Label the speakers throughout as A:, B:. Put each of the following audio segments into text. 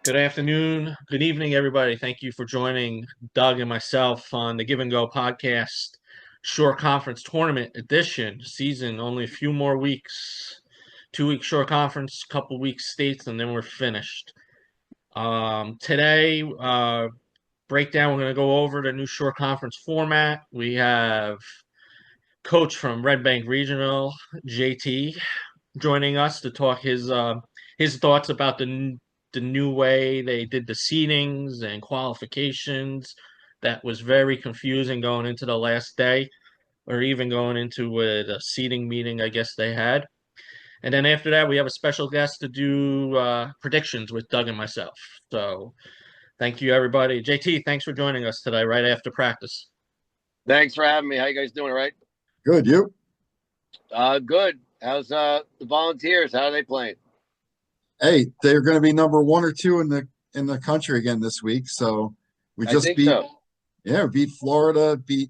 A: Good afternoon, good evening, everybody. Thank you for joining Doug and myself on the Give and Go podcast, Shore Conference Tournament Edition. Season only a few more weeks, 2 week Shore Conference, couple weeks states, and then we're finished. Today, breakdown. We're going to go over the new Shore Conference format. We have coach from Red Bank Regional, JT, joining us to talk his thoughts about the new way they did the seedings and qualifications. That was very confusing going into the last day, or even going into the seeding meeting, I guess they had. And then after that, we have a special guest to do predictions with Doug and myself. So thank you, everybody. JT, thanks for joining us today, right after practice.
B: Thanks for having me. How you guys doing? All right?
C: Good, you?
B: Good. How's the Volunteers? How are they playing?
C: Hey, they're going to be number one or two in the country again this week. So we just beat, we beat Florida, beat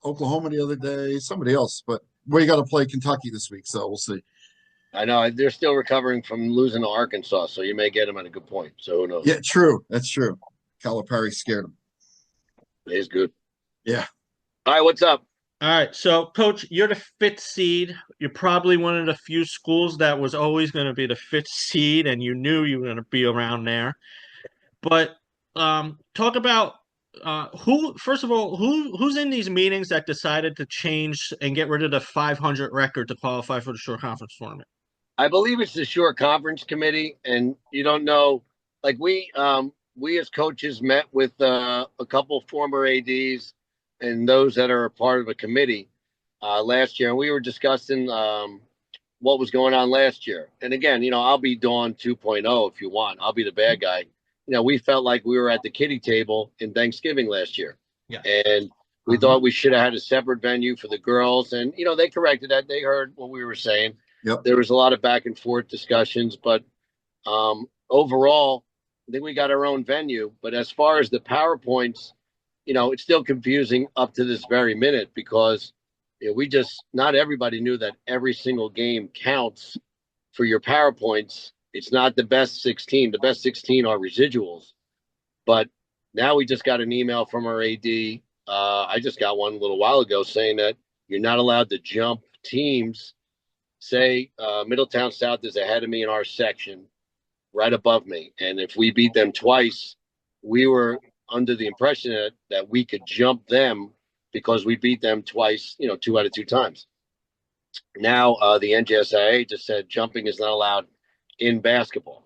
C: Oklahoma the other day, somebody else, but we got to play Kentucky this week, so we'll see.
B: I know they're still recovering from losing to Arkansas, so you may get them at a good point. So who knows?
C: Yeah, true. That's true. Calipari scared them.
B: He's good.
C: Yeah.
B: All right, what's up?
A: All right, so Coach, you're the fifth seed. You're probably one of the few schools that was always going to be the fifth seed, and you knew you were going to be around there. But talk about first of all, who's in these meetings that decided to change and get rid of the 500 record to qualify for the Shore Conference tournament?
B: I believe it's the Shore Conference Committee, and you don't know, like we as coaches met with a couple former ADs and those that are a part of a committee last year, and we were discussing what was going on last year. And again, I'll be Dawn 2.0 if you want. I'll be the bad guy. We felt like we were at the kiddie table in Thanksgiving last year.
A: Yeah.
B: And we thought we should have had a separate venue for the girls. And, they corrected that. They heard what we were saying.
C: Yep.
B: There was a lot of back and forth discussions, but overall, I think we got our own venue. But as far as the PowerPoints, it's still confusing up to this very minute because not everybody knew that every single game counts for your PowerPoints. It's not the best 16. The best 16 are residuals. But now we just got an email from our AD. I just got one a little while ago saying that you're not allowed to jump teams. Say Middletown South is ahead of me in our section, right above me. And if we beat them twice, we were under the impression that we could jump them because we beat them twice, 2 out of 2 times. Now the NJSIA just said jumping is not allowed in basketball.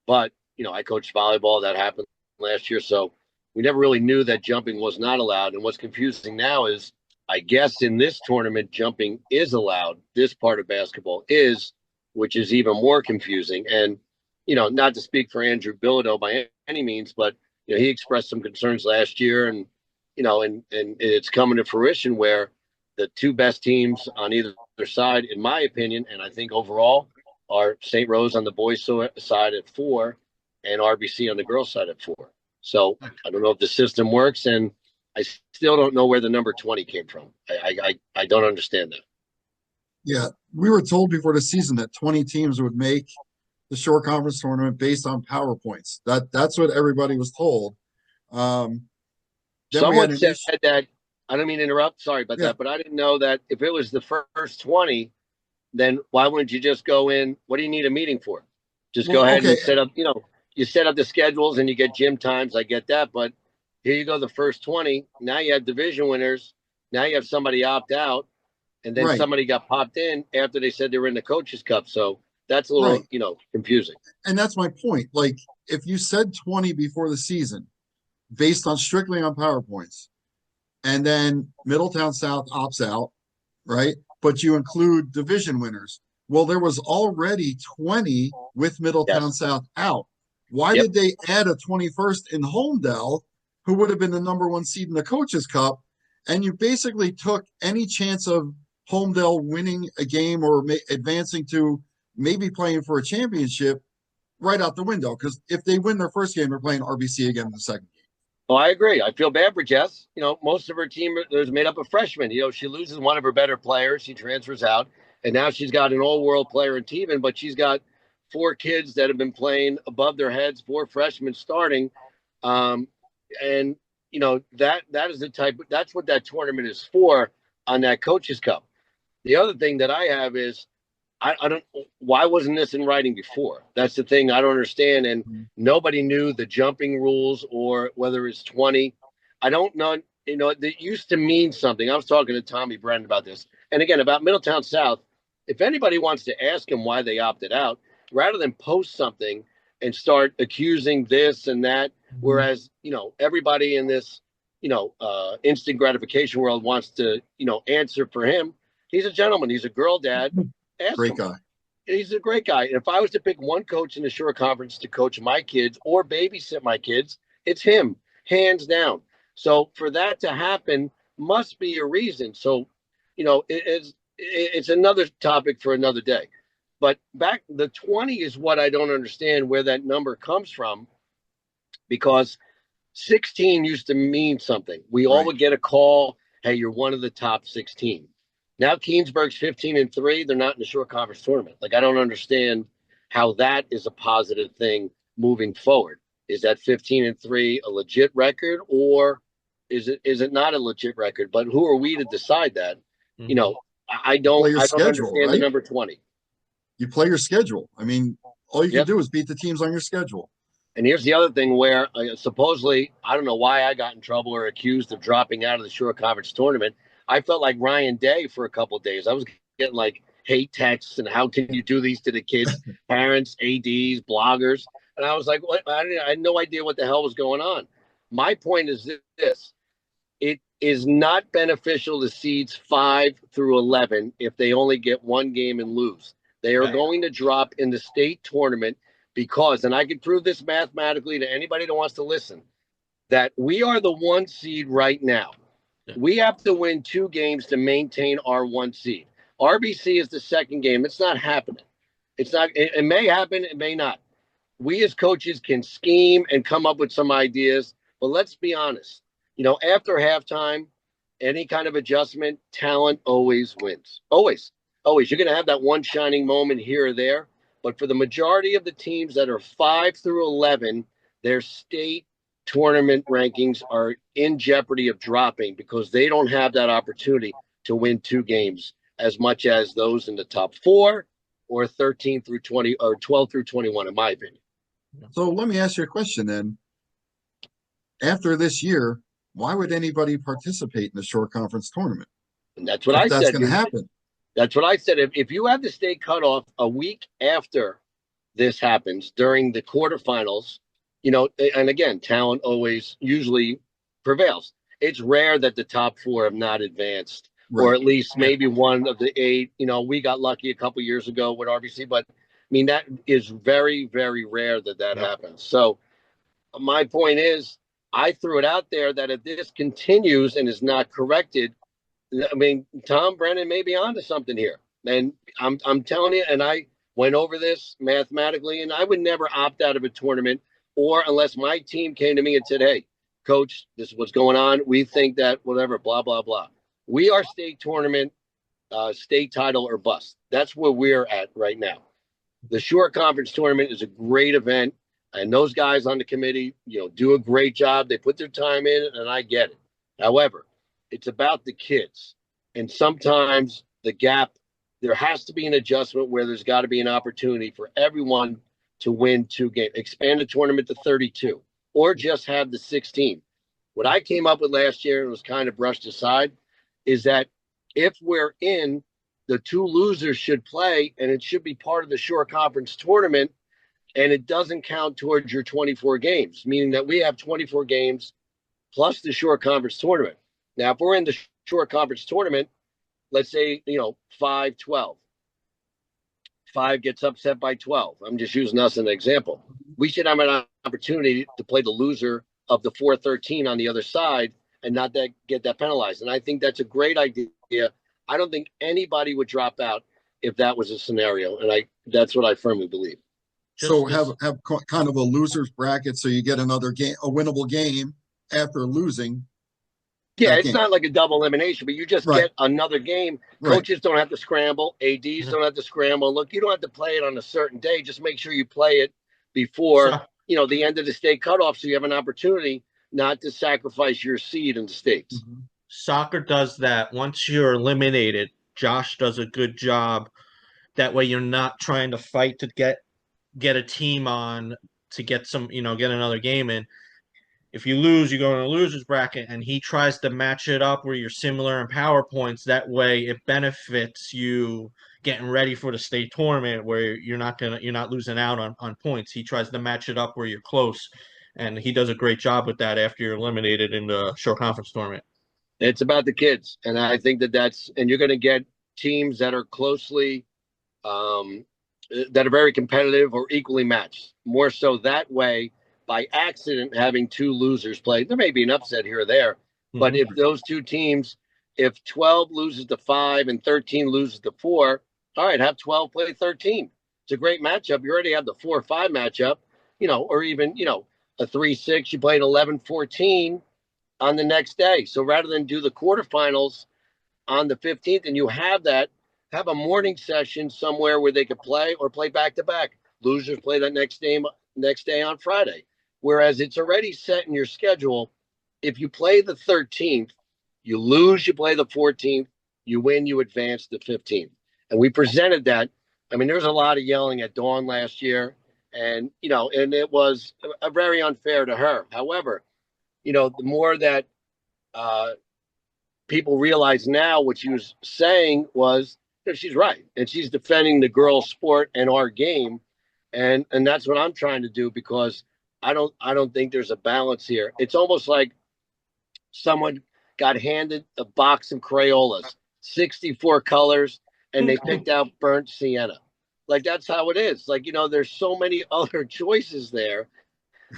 B: But, I coached volleyball. That happened last year. So we never really knew that jumping was not allowed. And what's confusing now is, I guess in this tournament, jumping is allowed. This part of basketball is, which is even more confusing. And, not to speak for Andrew Bilodeau by any means, but, he expressed some concerns last year and it's coming to fruition where the 2 best teams on either side, in my opinion, and I think overall, are St. Rose on the boys' side at 4 and RBC on the girls' side at 4. So I don't know if the system works, and I still don't know where the number 20 came from. I don't understand that.
C: Yeah, we were told before the season that 20 teams would make the Shore Conference tournament based on PowerPoints. That's what everybody was told.
B: Someone said that, I don't mean to interrupt, sorry about that, but I didn't know that if it was the first 20, then why wouldn't you just go in? What do you need a meeting for? Just go ahead and set up, you set up the schedules and you get gym times. I get that, but here you go, the first 20. Now you have division winners. Now you have somebody opt out, and then somebody got popped in after they said they were in the Coaches Cup. So that's a little, confusing.
C: And that's my point. Like, if you said 20 before the season, based on strictly on PowerPoints, and then Middletown South opts out, right? But you include division winners. Well, there was already 20 with Middletown South out. Why did they add a 21st in Holmdel, who would have been the number 1 seed in the Coaches Cup? And you basically took any chance of Holmdel winning a game or advancing to maybe playing for a championship right out the window. Because if they win their first game, they're playing RBC again in the second game.
B: Well, I agree. I feel bad for Jess. Most of her team is made up of freshmen. She loses one of her better players. She transfers out. And now she's got an all-world player in Teeman, but she's got 4 kids that have been playing above their heads, 4 freshmen starting. And that is the type. That's what that tournament is for on that Coaches Cup. The other thing that I have is I don't. Why wasn't this in writing before? That's the thing I don't understand. And nobody knew the jumping rules or whether it's 20. I don't know. It used to mean something. I was talking to Tommy Brennan about this, and again about Middletown South. If anybody wants to ask him why they opted out, rather than post something and start accusing this and that, whereas everybody in this instant gratification world wants to answer for him. He's a gentleman. He's a girl dad. Ask
C: Great
B: him.
C: guy.
B: He's a great guy. If I was to pick one coach in the Shore Conference to coach my kids or babysit my kids, it's him, hands down. So for that to happen must be a reason. So, it's another topic for another day. But back, the 20 is what I don't understand where that number comes from, because 16 used to mean something. We all would get a call, hey, you're one of the top 16. Now Keensburg's 15-3. They're not in the Shore Conference tournament. Like, I don't understand how that is a positive thing moving forward. Is that 15-3 a legit record, or is it not a legit record? But who are we to decide that? I don't understand the number 20.
C: You play your schedule. I mean, all you can do is beat the teams on your schedule.
B: And here's the other thing where supposedly, I don't know why I got in trouble or accused of dropping out of the Shore Conference tournament. I felt like Ryan Day for a couple of days. I was getting like hate texts and how can you do these to the kids, parents, ADs, bloggers. And I was like, what? I had no idea what the hell was going on. My point is this. It is not beneficial to seeds 5 through 11 if they only get one game and lose. They are going to drop in the state tournament because, and I can prove this mathematically to anybody that wants to listen, that we are the 1 seed right now. We have to win 2 games to maintain our 1 seed. RBC is the second game. It's not happening. It's not. It may happen. It may not. We as coaches can scheme and come up with some ideas, but let's be honest. After halftime, any kind of adjustment, talent always wins. Always. Always. You're going to have that one shining moment here or there. But for the majority of the teams that are 5 through 11, their state tournament rankings are in jeopardy of dropping because they don't have that opportunity to win 2 games as much as those in the top 4 or 13 through 20 or 12 through 21, in my opinion.
C: So let me ask you a question then. After this year, why would anybody participate in the Shore Conference tournament?
B: And that's what I said.
C: That's going to happen.
B: That's what I said. If you have the state cutoff a week after this happens during the quarterfinals, and again, talent always usually prevails. It's rare that the top 4 have not advanced, or at least maybe one of the 8. We got lucky a couple years ago with RBC, but I mean, that is very, very rare that happens. So my point is, I threw it out there that if this continues and is not corrected, I mean, Tom Brennan may be onto something here. And I'm telling you, and I went over this mathematically, and I would never opt out of a tournament, or unless my team came to me and said, hey, coach, this is what's going on. We think that whatever, blah, blah, blah. We are state tournament, state title or bust. That's where we're at right now. The Shore Conference tournament is a great event. And those guys on the committee, do a great job. They put their time in, and I get it. However, it's about the kids. And sometimes the gap, there has to be an adjustment where there's got to be an opportunity for everyone to win 2 games. Expand the tournament to 32 or just have the 16. What I came up with last year and was kind of brushed aside is that if we're in, the 2 losers should play, and it should be part of the Shore Conference tournament, and it doesn't count towards your 24 games, meaning that we have 24 games plus the Shore Conference tournament. Now, if we're in the Shore Conference tournament, let's say, 5-12. 5 gets upset by 12. I'm just using us as an example. We should have an opportunity to play the loser of the 4-13 on the other side and not get that penalized. And I think that's a great idea. I don't think anybody would drop out if that was a scenario. And that's what I firmly believe.
C: So have kind of a loser's bracket, so you get another game, a winnable game after losing,
B: Yeah,
C: That
B: it's
C: game.
B: not like a double elimination, but you just
C: Right.
B: get another game.
C: Right.
B: Coaches don't have to scramble. ADs don't have to scramble. Look, you don't have to play it on a certain day. Just make sure you play it before,
A: So,
B: the end of the state cutoff, so you have an opportunity not to sacrifice your seed in the states.
A: soccer does that. Once you're eliminated, Josh does a good job. That way you're not trying to fight to get a team on to get some, get another game in. If you lose, you go in a loser's bracket, and he tries to match it up where you're similar in power points. That way, it benefits you getting ready for the state tournament where you're not losing out on points. He tries to match it up where you're close, and he does a great job with that after you're eliminated in the short conference tournament.
B: It's about the kids, and I think and you're going to get teams that are closely, that are very competitive or equally matched. More so that way, by accident, having two losers play. There may be an upset here or there, but
A: Mm-hmm.
B: if those two teams, if 12 loses to 5 and 13 loses to 4, all right, have 12 play 13. It's a great matchup. You already have the 4-5 matchup, or even, a 3-6. You play an 11-14 on the next day. So rather than do the quarterfinals on the 15th and you have a morning session somewhere where they could play or play back to back. Losers play that next day on Friday. Whereas it's already set in your schedule. If you play the 13th, you lose, you play the 14th, you win, you advance the 15th. And we presented that. I mean, there was a lot of yelling at Dawn last year, and it was a very unfair to her. However, the more that people realize now what she was saying was that she's right, and she's defending the girls' sport and our game, and that's what I'm trying to do, because I don't think there's a balance here. It's almost like someone got handed a box of Crayolas, 64 colors, and they picked out burnt sienna. Like, that's how it is. Like, there's so many other choices there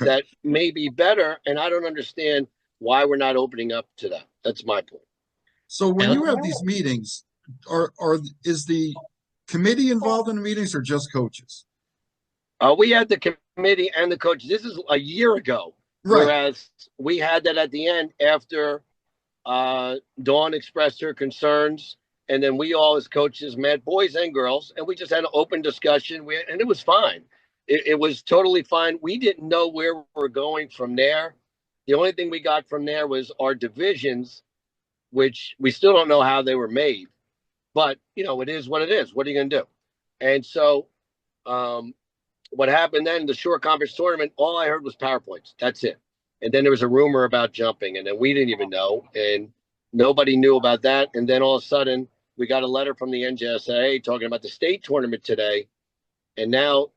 B: that may be better, and I don't understand why we're not opening up to that. That's my point.
C: So when
A: And
C: you have these meetings, is the committee involved in the meetings or just coaches?
B: We had the committee and the coach. This is a year ago,
C: Right.
B: whereas we had that at the end after Dawn expressed her concerns, and then we all as coaches met, boys and girls, and we just had an open discussion. And it was fine. It was totally fine. We didn't know where we were going from there. The only thing we got from there was our divisions, which we still don't know how they were made. But, it is what it is. What are you going to do? And so what happened then, the short conference tournament, all I heard was PowerPoints. That's it. And then there was a rumor about jumping, and then we didn't even know, and nobody knew about that. And then all of a sudden, we got a letter from the NJSA talking about the state tournament today. And now,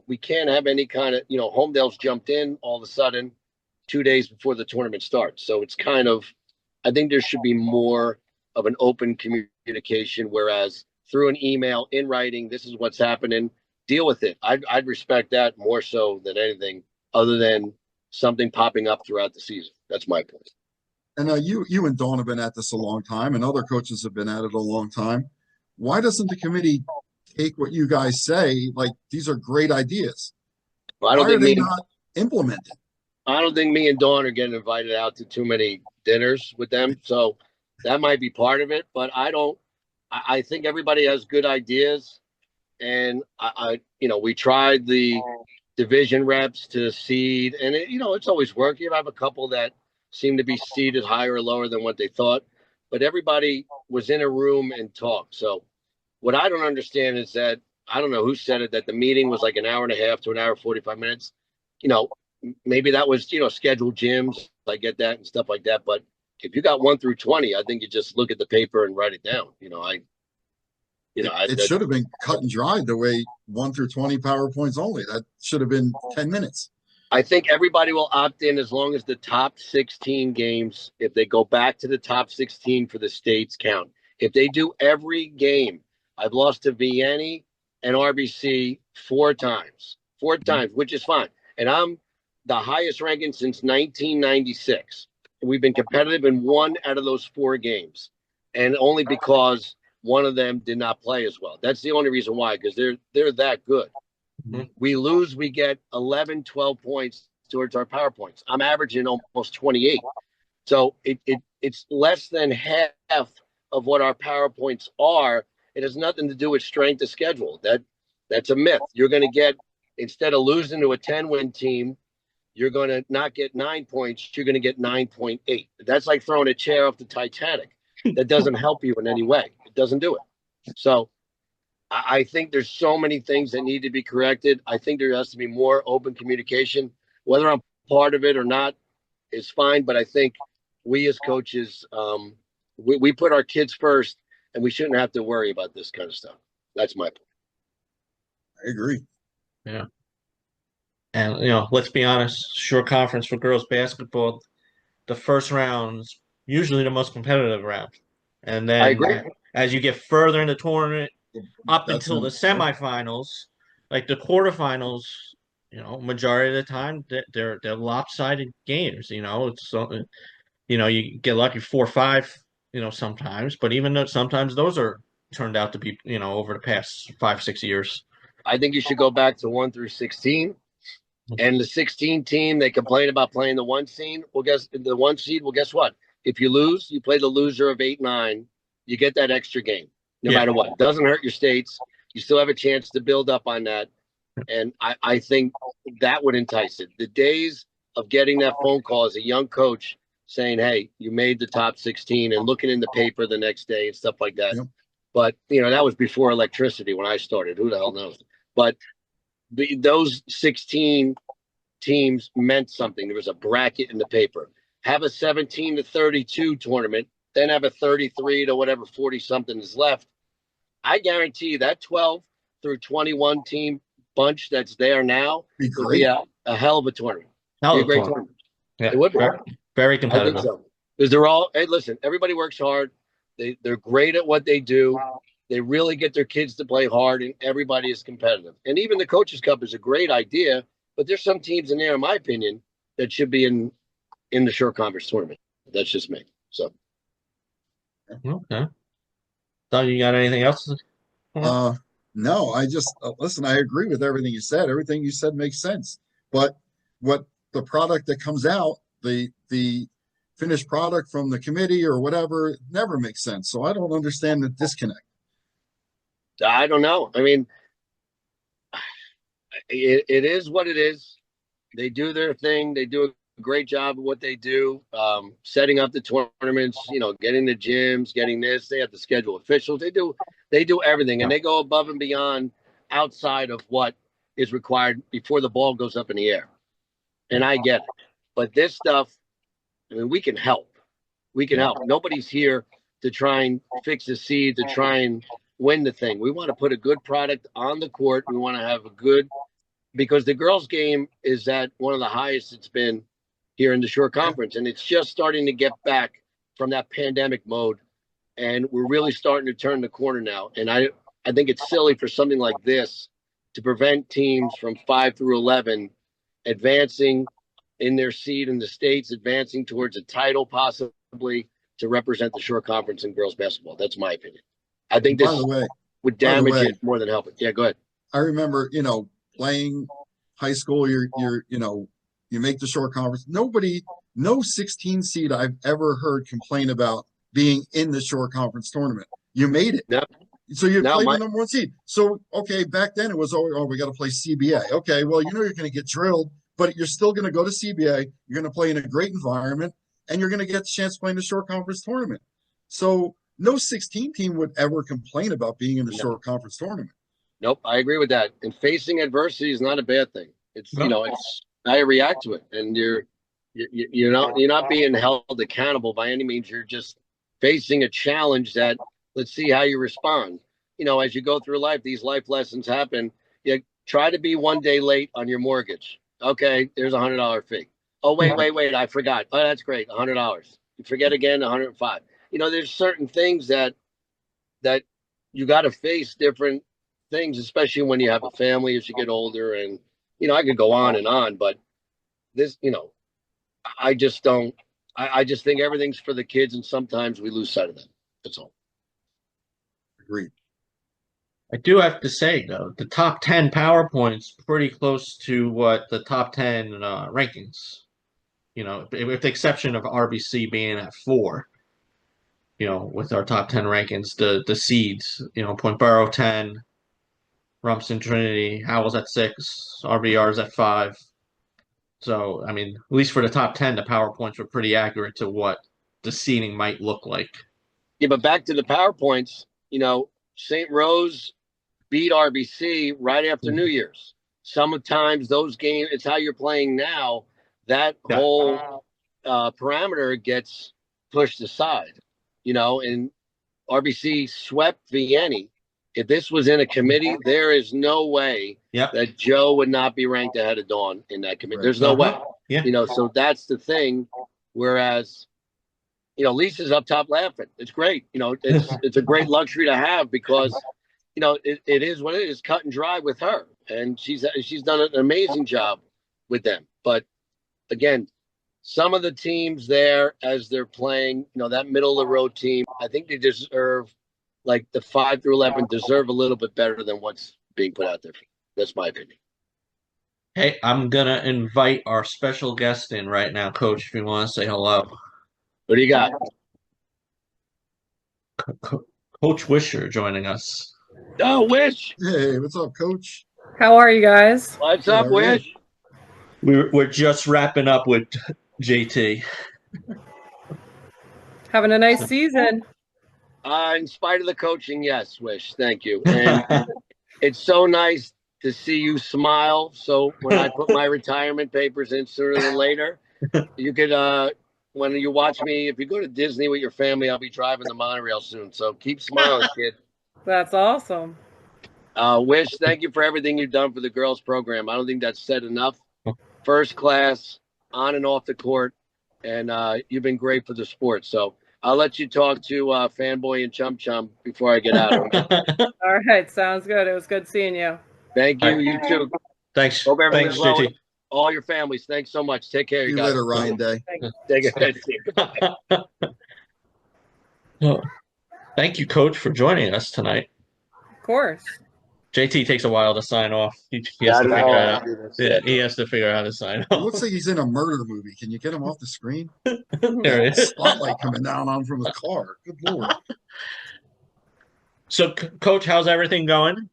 B: we can't have any kind of, Homedale's jumped in all of a sudden 2 days before the tournament starts. So it's kind of, I think there should be more of an open communication, whereas through an email in writing, this is what's happening, deal with it. I'd respect that more so than anything, other than something popping up throughout the season. That's my point.
C: And you and Dawn have been at this a long time, and other coaches have been at it a long time. Why doesn't the committee take what you guys say? Like, these are great ideas.
B: Well,
C: Why are they not implemented?
B: I don't think me and Dawn are getting invited out to too many dinners with them. So that might be part of it, but I think everybody has good ideas. And we tried the division reps to seed, and it's always work. You have a couple that seem to be seeded higher or lower than what they thought, but everybody was in a room and talked. So what I don't understand is that, I don't know who said it, that the meeting was like an hour and a half to an hour 45 minutes. Maybe that was scheduled gyms. I get that and stuff like that, but if you got 1 through 20, I think you just look at the paper and write it down.
C: It should have been cut and dried the way 1 through 20 PowerPoints only. That should have been 10 minutes.
B: I think everybody will opt in as long as the top 16 games, if they go back to the top 16 for the states, count. If they do every game, I've lost to Vianney and RBC 4 times, which is fine. And I'm the highest ranking since 1996. We've been competitive in 1 out of those 4 games, and only because one of them did not play as well. That's the only reason why, because they're that good.
A: Mhm.
B: We lose, we get 11, 12 points towards our power points. I'm averaging almost 28. So it it's less than half of what our PowerPoints are. It has nothing to do with strength of schedule. That's a myth. You're going to get, instead of losing to a 10-win team, you're going to not get 9 points. You're going to get 9.8. That's like throwing a chair off the Titanic. That doesn't help you in any way. It doesn't do it. So I think there's so many things that need to be corrected. I think there has to be more open communication. Whether I'm part of it or not is fine, but I think we as coaches, we put our kids first, and we shouldn't have to worry about this kind of stuff. That's my point.
C: I agree.
A: Yeah. And, let's be honest, short conference for girls basketball, the first round's usually the most competitive round. And
B: I
A: then
B: agree.
A: as you get further in the tournament, up
C: That's
A: until the semifinals, like the quarterfinals, majority of the time they're lopsided games. It's you get lucky 4 or 5, sometimes, but even though sometimes those are turned out to be, over the past 5, 6 years.
B: I think you should go back to 1 through 16. And the 16 team, they complain about playing the 1 seed. Well, guess what? If you lose, you play the loser of 8, 9. You get that extra game, no matter what. It doesn't hurt your states. You still have a chance to build up on that. And I think that would entice it. The days of getting that phone call as a young coach saying, hey, you made the top 16, and looking in the paper the next day and stuff like that. Yep. But, that was before electricity when I started. Who the hell knows? But those 16 teams meant something. There was a bracket in the paper. Have a 17 to 32 tournament, then have a 33 to whatever 40 something is left. I guarantee that 12 through 21 team bunch that's there now would be a hell of a tournament. Be a great tournament.
A: Yeah,
B: it would be
A: very competitive.
B: I think so. Because they're all, hey, listen, everybody works hard. They're great at what they do. They really get their kids to play hard, and everybody is competitive. And even the Coaches Cup is a great idea, but there's some teams in there, in my opinion, that should be in the short conference tournament. That's just me. So,
A: okay. Don, you got anything else?
C: No, I just listen. I agree with everything you said. Everything you said makes sense. But what the product that comes out, the finished product from the committee or whatever, never makes sense. So I don't understand the disconnect.
B: I don't know. I mean, it is what it is. They do their thing. They do a great job of what they do, setting up the tournaments, getting the gyms, getting this. They have to schedule officials. They do everything, and they go above and beyond outside of what is required before the ball goes up in the air. And I get it. But this stuff, I mean, we can help. We can help. Nobody's here to try and fix the seed, to try and win the thing. We want to put a good product on the court. We want to have a good, because the girls' game is at one of the highest it's been here in the short conference. And it's just starting to get back from that pandemic mode. And we're really starting to turn the corner now. And I think it's silly for something like this to prevent teams from 5 through 11 advancing in their seed in the states, advancing towards a title possibly to represent the short conference in girls basketball. That's my opinion. I think this would damage it more than help it. Yeah, go ahead.
C: I remember, playing high school, you make the short conference. No 16 seed I've ever heard complain about being in the short conference tournament. You made it.
B: Yep.
C: So you played the number 1 seed. So, okay, back then it was, we got to play CBA. Okay, well, you're going to get drilled, but you're still going to go to CBA. You're going to play in a great environment, and you're going to get the chance to play in the short conference tournament. So no 16 team would ever complain about being in the short conference tournament.
B: Nope, I agree with that. And facing adversity is not a bad thing. It's it's how you react to it, and you're not being held accountable by any means. You're just facing a challenge that let's see how you respond. As you go through life, these life lessons happen. You try to be 1 day late on your mortgage. Okay, there's $100 fee. Oh wait, I forgot. Oh, that's great, $100. You forget again, $105. There's certain things that you got to face different things, especially when you have a family as you get older. And, I could go on, but this, I just don't, I just think everything's for the kids. And sometimes we lose sight of that. That's all.
C: Agreed.
A: I do have to say, though, the top 10 PowerPoints pretty close to what the top 10 rankings, with the exception of RBC being at 4. with our top 10 rankings, the seeds, Point Borough 10, Rumson Trinity, Howell's at 6, RBR's at 5. So, I mean, at least for the top 10, the PowerPoints were pretty accurate to what the seeding might look like.
B: Yeah, but back to the PowerPoints, St. Rose beat RBC right after New Year's. Sometimes those games, it's how you're playing now. That
A: Yeah.
B: whole parameter gets pushed aside, and RBC swept Vianney. If this was in a committee, there is no way
A: Yep.
B: that Joe would not be ranked ahead of Dawn in that committee.
C: Right.
B: There's no way.
A: Yeah.
B: So that's the thing. Whereas, Lisa's up top laughing. It's great. It's a great luxury to have because, it is what it is, cut and dry with her. And she's done an amazing job with them. But again, some of the teams there as they're playing, that middle of the road team, I think they deserve, like the 5 through 11 deserve a little bit better than what's being put out there. That's my opinion.
A: Hey, I'm going to invite our special guest in right now, Coach, if you want to say hello.
B: What do you got?
A: Coach Wisher joining us.
B: Oh, Wish.
C: Hey, what's up, Coach?
D: How are you guys?
B: What's up, Wish?
A: We're just wrapping up with JT.
D: Having a nice season.
B: In spite of the coaching, yes, Wish. Thank you. And it's so nice to see you smile. So when I put my retirement papers in sooner than later, you could, when you watch me, if you go to Disney with your family, I'll be driving the monorail soon. So keep smiling, kid.
D: That's awesome.
B: Wish, thank you for everything you've done for the girls program. I don't think that's said enough. First class, on and off the court, and you've been great for the sport. So I'll let you talk to Fanboy and Chum Chum before I get out.
D: All right, sounds good. It was good seeing you.
B: Thank you. You too.
A: Thanks.
B: Hope
A: Thanks,
B: everything's well
A: JT.
B: with all your families. Thanks so much. Take care,
C: See
B: you
C: you
B: guys.
C: later, Ryan Day.
B: Take care.
A: Well, thank you, Coach, for joining us tonight.
D: Of course.
A: JT takes a while to sign off. He has to figure it out.
B: Yeah,
A: He has to figure out how to sign
C: It
A: off.
C: looks like he's in a murder movie. Can you get him off the screen?
A: There it is.
C: Spotlight coming down on him from the car. Good Lord.
A: So, Coach, how's everything going?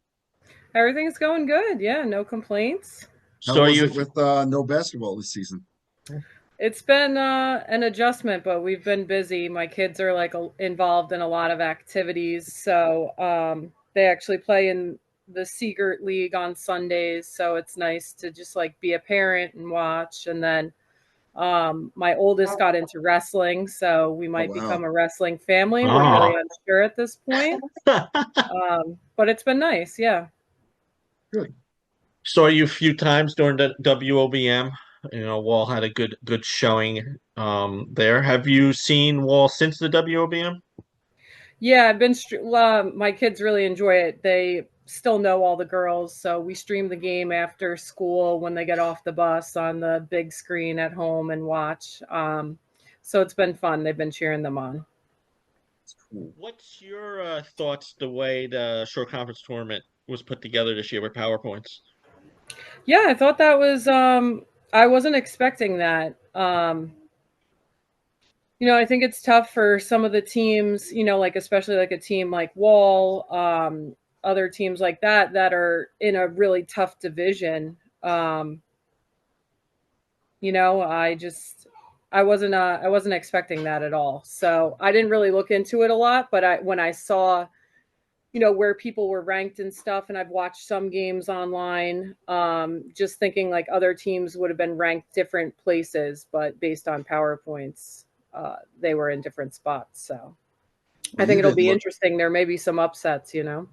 D: Everything's going good. Yeah, no complaints.
C: How
A: So
C: was it with no basketball this season?
D: It's been an adjustment, but we've been busy. My kids are involved in a lot of activities. So they actually play in the Seagirt League on Sundays. So it's nice to just be a parent and watch. And then my oldest got into wrestling, so we might become a wrestling family. We're really unsure at this point. But it's been nice. Yeah.
C: Good.
A: Saw you a few times during the WOBM. Wall had a good showing there. Have you seen Wall since the WOBM?
D: Yeah, I've been. My kids really enjoy it. They still know all the girls, so we stream the game after school when they get off the bus on the big screen at home and watch. So it's been fun. They've been cheering them on.
A: What's your thoughts the way the short conference tournament was put together this year with PowerPoints?
D: Yeah, I thought that was. I wasn't expecting that. I think it's tough for some of the teams, especially a team like Wall, other teams like that are in a really tough division. I wasn't expecting that at all. So I didn't really look into it a lot, but when I saw, where people were ranked and stuff, and I've watched some games online, just thinking other teams would have been ranked different places, but based on PowerPoints, they were in different spots. So I think it'll be interesting. There may be some upsets,
C: You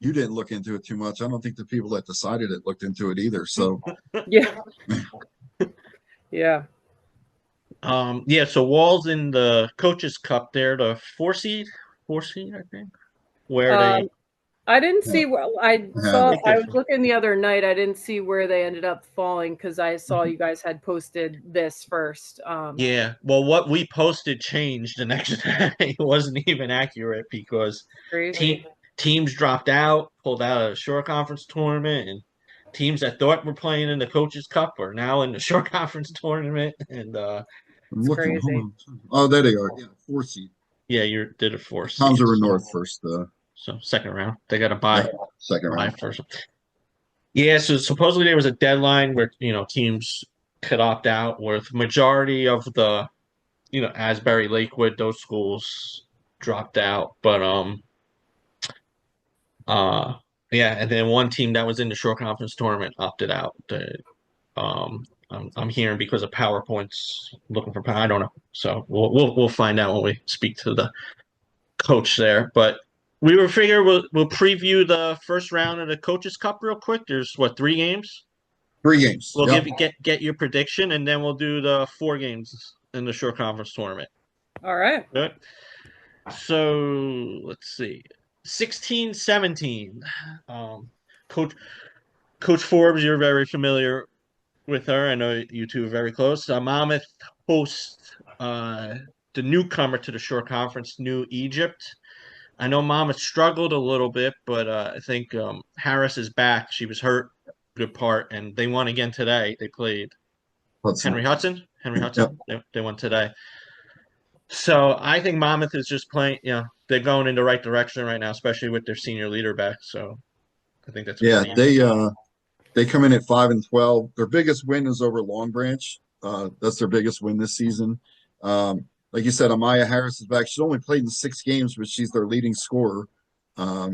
C: didn't look into it too much. I don't think the people that decided it looked into it either. So
D: yeah. Yeah.
A: So Wall's in the Coaches Cup there, the four seed, I think. Where
D: I didn't see where I was looking the other night. I didn't see where they ended up falling because I saw you guys had posted this first.
A: Yeah. Well, what we posted changed the next day. It wasn't even accurate because teams dropped out, pulled out of the short conference tournament, and teams that thought were playing in the Coaches Cup are now in the short conference tournament. And
C: I'm looking.
D: crazy.
C: Oh, there they are. Yeah, 4 seed.
A: Yeah, you did it four
C: Tom's
A: seeds.
C: River North first.
A: So second round. They got to
C: Yeah,
A: buy
C: second round.
A: first. Yeah, so supposedly there was a deadline where, teams could opt out, with majority of the, Asbury, Lakewood, those schools dropped out. But uh yeah, and then one team that was in the short conference tournament opted out. Um I'm hearing because of PowerPoints looking for I don't know. So we'll find out when we speak to the coach there. But we were figure we'll preview the first round of the Coaches Cup real quick. There's what, 3 games?
C: 3 games.
A: We'll
C: Yep.
A: get your prediction, and then we'll do the 4 games in the short conference tournament.
D: All right.
A: Good. So let's see. 16-17. Coach Coach Forbes, you're very familiar with her. I know you two are very close. Monmouth hosts the newcomer to the short conference, New Egypt. I know Monmouth struggled a little bit, but I think Harris is back. She was hurt good part, and they won again today. They played
C: Hudson.
A: Henry Hudson.
C: Yep.
A: They won today. So I think Monmouth is just playing. They're going in the right direction right now, especially with their senior leader back. So I think that's
C: Yeah, they come in at 5-12. Their biggest win is over Long Branch. That's their biggest win this season. Like you said, Amaya Harris is back. She's only played in 6 games, but she's their leading scorer. I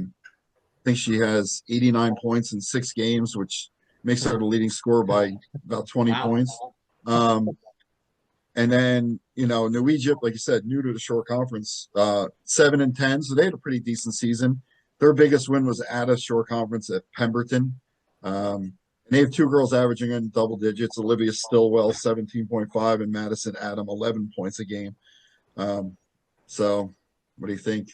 C: think she has 89 points in 6 games, which makes her the leading scorer by about 20 points. And then, New Egypt, like you said, new to the short conference, 7-10. So they had a pretty decent season. Their biggest win was at a short conference at Pemberton. And they have 2 girls averaging in double digits. Olivia Stillwell, 17.5, and Madison Adam, 11 points a game. So what do you think?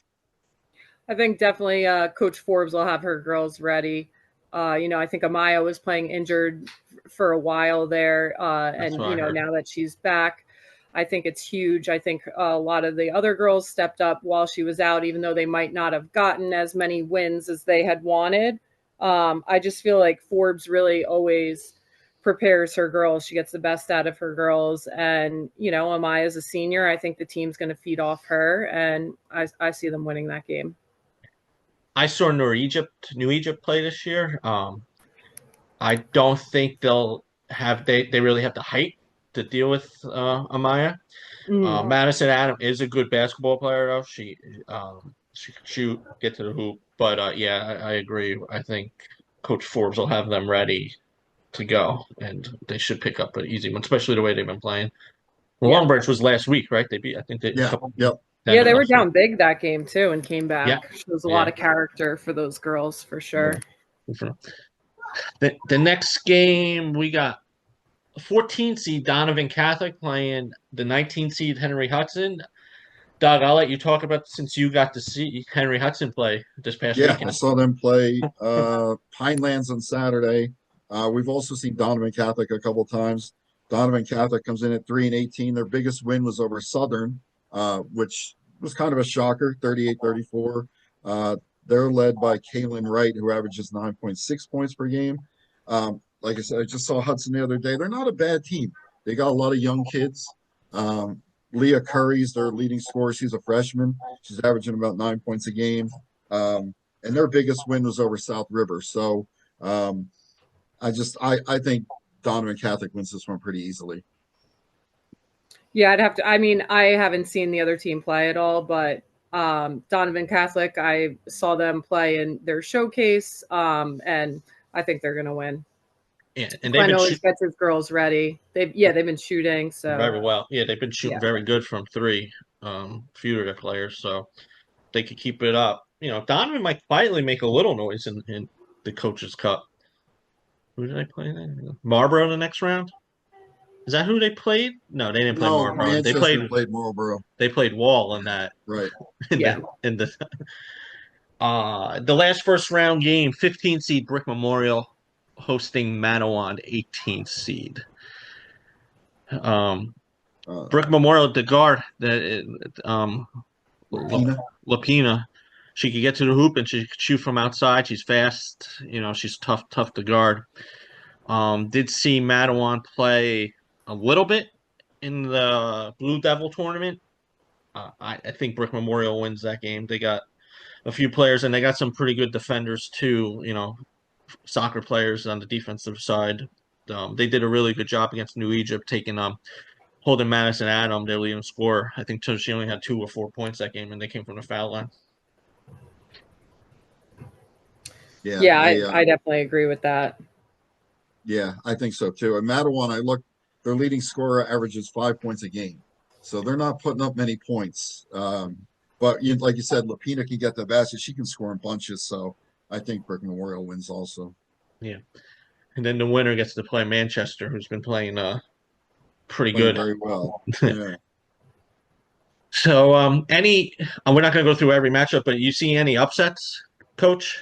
D: I think definitely Coach Forbes will have her girls ready. I think Amaya was playing injured for a while there. And, now that she's back, I think it's huge. I think a lot of the other girls stepped up while she was out, even though they might not have gotten as many wins as they had wanted. I just feel like Forbes really always prepares her girls. She gets the best out of her girls. And, Amaya's a senior. I think the team's going to feed off her. And I see them winning that game.
A: I saw New Egypt play this year. I don't think they really have the height to deal with Amaya. Madison Adam is a good basketball player though. She can shoot, get to the hoop. But yeah, I agree. I think Coach Forbes will have them ready to go, and they should pick up an easy one, especially the way they've been playing. Well,
D: Yeah.
A: Long Branch was last week, right? They beat. I think they.
C: Yeah. Yep.
D: Yeah, they were down big that game too and came back.
A: Yeah.
D: Shows a lot of character for those girls for sure.
A: The next game we got 14 seed Donovan Catholic playing the 19 seed Henry Hudson. Doug, I'll let you talk about since you got to see Henry Hudson play this past weekend.
C: Yeah, I saw them play Pinelands on Saturday. We've also seen Donovan Catholic a couple times. Donovan Catholic comes in at 3-18. Their biggest win was over Southern, which was kind of a shocker, 38-34. They're led by Kaylin Wright, who averages 9.6 points per game. Like I said, I just saw Hudson the other day. They're not a bad team. They got a lot of young kids. Leah Curry's their leading scorer. She's a freshman. She's averaging about 9 points a game. And their biggest win was over South River. So I think Donovan Catholic wins this one pretty easily.
D: Yeah, I haven't seen the other team play at all, but Donovan Catholic, I saw them play in their showcase, and I think they're going to win.
A: Yeah, and they've
D: always gets his girls ready. They've been shooting so
A: very well. Yeah, they've been shooting very good from three. Few of their players, so they could keep it up. Donovan might quietly make a little noise in the Coaches Cup. Who did I play then? Marlboro the next round. Is that who they played? No, they didn't play Marlboro.
C: Manchester played Marlboro.
A: They played Wall in that.
C: Right.
A: In the last first round game, 15 seed Brick Memorial hosting Manawan, 18 seed. Brick Memorial, the guard, Lapina, she could get to the hoop and she could shoot from outside. She's fast. She's tough to guard. Did see Manawan play a little bit in the Blue Devil tournament. I think Brick Memorial wins that game. They got a few players, and they got some pretty good defenders too. Soccer players on the defensive side. They did a really good job against New Egypt, taking holding Madison Adam, their leading scorer. I think she only had 2 or 4 points that game, and they came from the foul line.
D: Yeah, I definitely agree with that.
C: Yeah, I think so too. And Mattawan, I look, their leading scorer averages 5 points a game, so they're not putting up many points. But like you said, Lapina can get the basket; she can score in bunches. So I think Brick Memorial wins also.
A: Yeah, and then the winner gets to play Manchester, who's been playing pretty
C: Playing
A: good.
C: very well. Yeah.
A: So, we're not going to go through every matchup, but you see any upsets, Coach,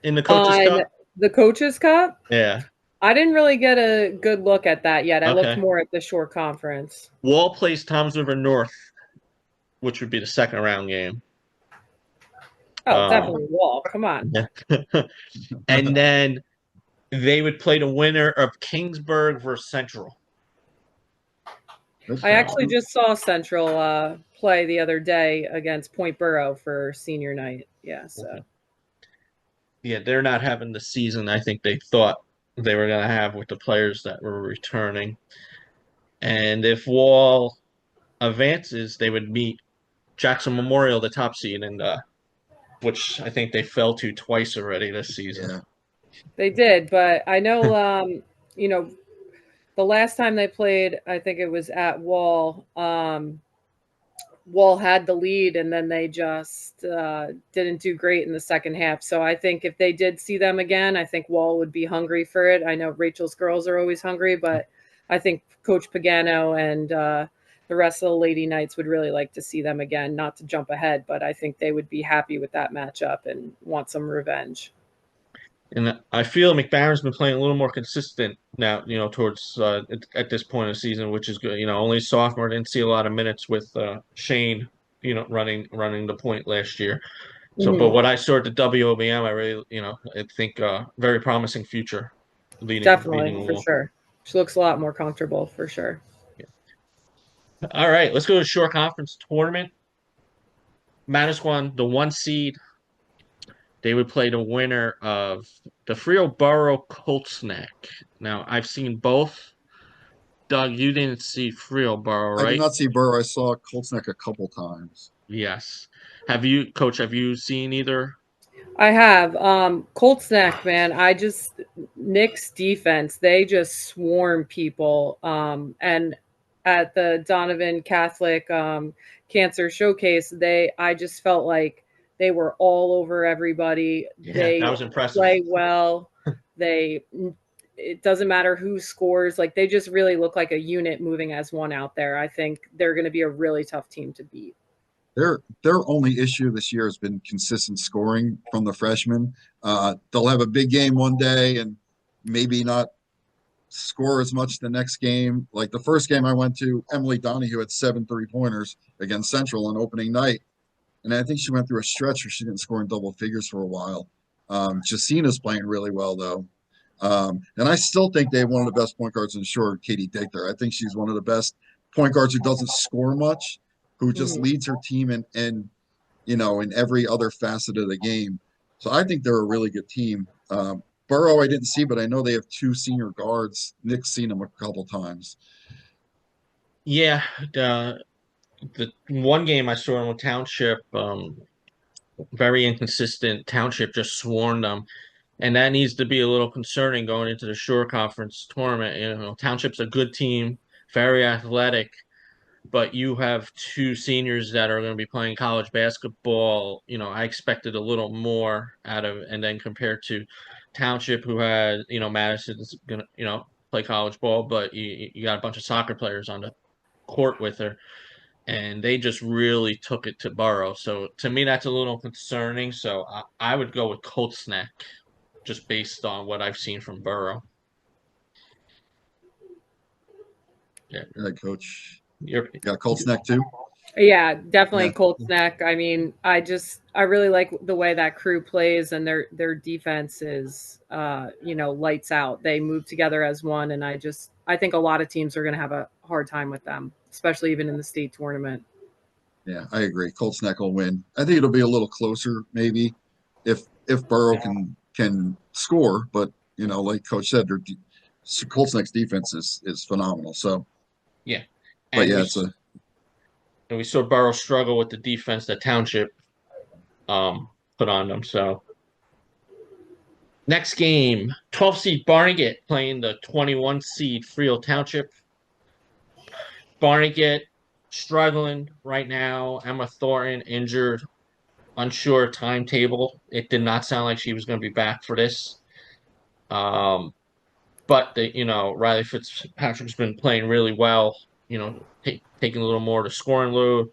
A: in the Coaches
D: On
A: Cup?
D: the Coaches Cup,
A: Yeah.
D: I didn't really get a good look at that yet. I looked
A: Okay.
D: more at the short conference.
A: Wall plays Toms River North, which would be the second round game.
D: Oh, definitely Wall. Come on.
A: Yeah. And then they would play the winner of Kingsburg versus Central.
D: I actually just saw Central play the other day against Point Borough for senior night. Yeah, so.
A: Okay. Yeah, they're not having the season I think they thought they were going to have with the players that were returning. And if Wall advances, they would meet Jackson Memorial, the top seed, and which I think they fell to twice already this season.
C: Yeah.
D: They did, but I know, the last time they played, I think it was at Wall. Wall had the lead, and then they just didn't do great in the second half. So I think if they did see them again, I think Wall would be hungry for it. I know Rachel's girls are always hungry, but I think Coach Pagano and the rest of the Lady Knights would really like to see them again. Not to jump ahead, but I think they would be happy with that matchup and want some revenge.
A: And I feel McBaren's been playing a little more consistent now, towards at this point of the season, which is good. Only sophomore, didn't see a lot of minutes with Shane, running the point last year. So, but what I saw at the WOBM, I really, I think very promising future
D: Definitely, for
A: Wall.
D: sure. She looks a lot more comfortable, for sure.
A: Yeah. All right, let's go to the short conference tournament. Manasquan, the 1 seed, they would play the winner of the Frio Borough Colts Neck. Now, I've seen both. Doug, you didn't see Frio Borough,
C: I did
A: right?
C: not see Burrow. I saw Colts Neck a couple times.
A: Yes. Coach, have you seen either?
D: I have. Colts Neck, man. Nick's defense, they just swarm people. And at the Donovan Catholic Cancer Showcase, I just felt like they were all over everybody.
A: Yeah,
D: They
A: that was impressive.
D: play well. It doesn't matter who scores. Like, they just really look like a unit moving as one out there. I think they're going to be a really tough team to beat.
C: Their only issue this year has been consistent scoring from the freshmen. They'll have a big game one day and maybe not score as much the next game. Like the first game I went to, Emily Donahue had 7 3-pointers against Central on opening night. And I think she went through a stretch where she didn't score in double figures for a while. Jacina's playing really well, though. And I still think they have one of the best point guards in the short, Katie Dichter. I think she's one of the best point guards who doesn't score much, who just leads her team in every other facet of the game. So I think they're a really good team. Burrow I didn't see, but I know they have 2 senior guards. Nick's seen them a couple times.
A: Yeah, the one game I saw in Township, very inconsistent. Township just swarmed them, and that needs to be a little concerning going into the Shore Conference tournament. Township's a good team, very athletic, but you have 2 seniors that are going to be playing college basketball. I expected a little more out of, and then compared to Township, who had, Madison's going to, play college ball, but you got a bunch of soccer players on the court with her, and they just really took it to Borough. So to me, that's a little concerning. So I would go with Colts Neck, just based on what I've seen from Borough. Yeah,
C: Coach.
A: you
C: got Colts Neck too.
D: Yeah, definitely Colts Neck. I mean, I really like the way that crew plays, and their defense is lights out. They move together as one, and I think a lot of teams are going to have a hard time with them, especially even in the state tournament.
C: Yeah, I agree. Colts Neck will win. I think it'll be a little closer, maybe, if Burrow can score. But like Coach said, Colts Neck's defense is phenomenal. So,
A: Yeah,
C: but
A: and
C: yeah,
A: we
C: it's a
A: and we saw Burrow struggle with the defense that Township put on them. So next game, 12 seed Barnegat playing the 21 seed Freehold Township. Barnegat struggling right now. Emma Thornton injured, unsure timetable. It did not sound like she was going to be back for this. Um, but Riley Fitzpatrick's been playing really well. Taking a little more to scoring load,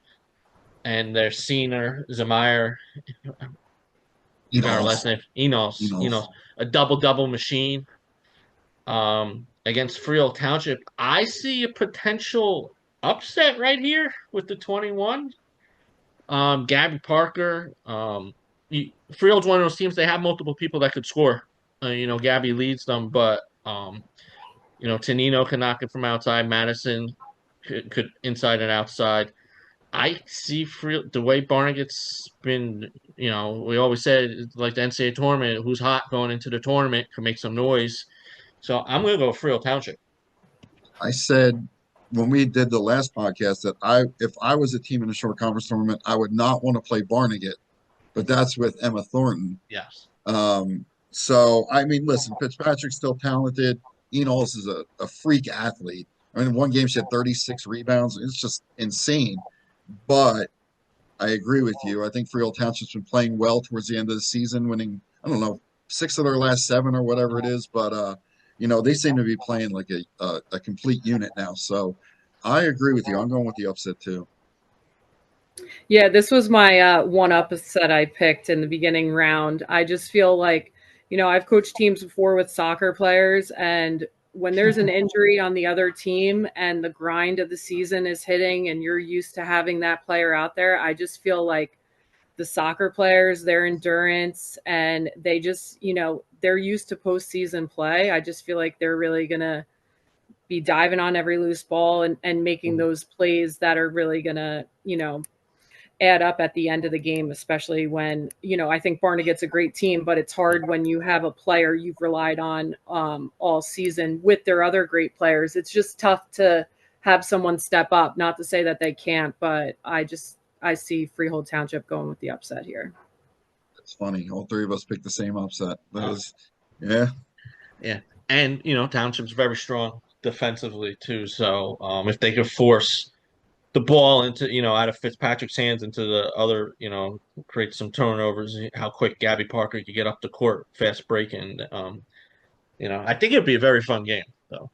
A: and their senior Zamire, forgot her last
C: Enos.
A: name, Enos,
C: Enos.
A: a double machine. Against Freehold Township, I see a potential upset right here with the 21. Gabby Parker. Freehold's one of those teams, they have multiple people that could score. Gabby leads them, but Tanino can knock it from outside. Madison could inside and outside. I see the way Barnegat's been. We always said like the NCAA tournament, who's hot going into the tournament can make some noise. So I'm gonna go Freehold Township.
C: I said when we did the last podcast that if I was a team in a short conference tournament, I would not want to play Barnegat, but that's with Emma Thornton.
A: Yes.
C: So I mean, listen, Fitzpatrick's still talented. Enos is a freak athlete. I mean, in one game she had 36 rebounds. It's just insane. But I agree with you. I think Freehold Township's been playing well towards the end of the season, winning, I don't know, 6 of their last 7 or whatever it is. But they seem to be playing like a complete unit now. So I agree with you. I'm going with the upset too.
D: Yeah, this was my one upset I picked in the beginning round. I just feel like, I've coached teams before with soccer players, and when there's an injury on the other team and the grind of the season is hitting and you're used to having that player out there, I just feel like the soccer players, their endurance, and they just, they're used to postseason play. I just feel like they're really going to be diving on every loose ball and making those plays that are really going to, add up at the end of the game, especially when, I think Barnegat's a great team, but it's hard when you have a player you've relied on all season with their other great players. It's just tough to have someone step up. Not to say that they can't, but I see Freehold Township going with the upset here.
C: It's funny. All three of us picked the same upset. That
A: Uh,
C: is, yeah.
A: yeah, and Township's very strong defensively too. So if they could force the ball into out of Fitzpatrick's hands into the other create some turnovers, how quick Gabby Parker could get up the court, fast breaking. I think it'd be a very fun game though.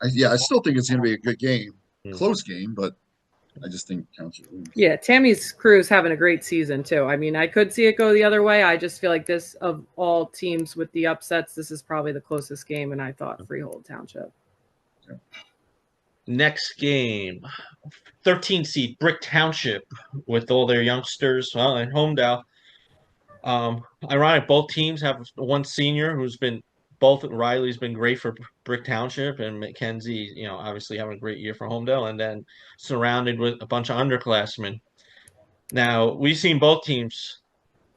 C: I still think it's going to be a good game,
A: Mm.
C: close game, but I just think Township wins.
D: Yeah, Tammy's crew's having a great season too. I mean, I could see it go the other way. I just feel like this, of all teams with the upsets, this is probably the closest game, and I thought Freehold Township.
A: Next game, 13 seed Brick Township with all their youngsters. Well, and Homedale. Ironic, both teams have one senior who's been both. Riley's been great for Brick Township, and Mackenzie, obviously having a great year for Homedale, and then surrounded with a bunch of underclassmen. Now we've seen both teams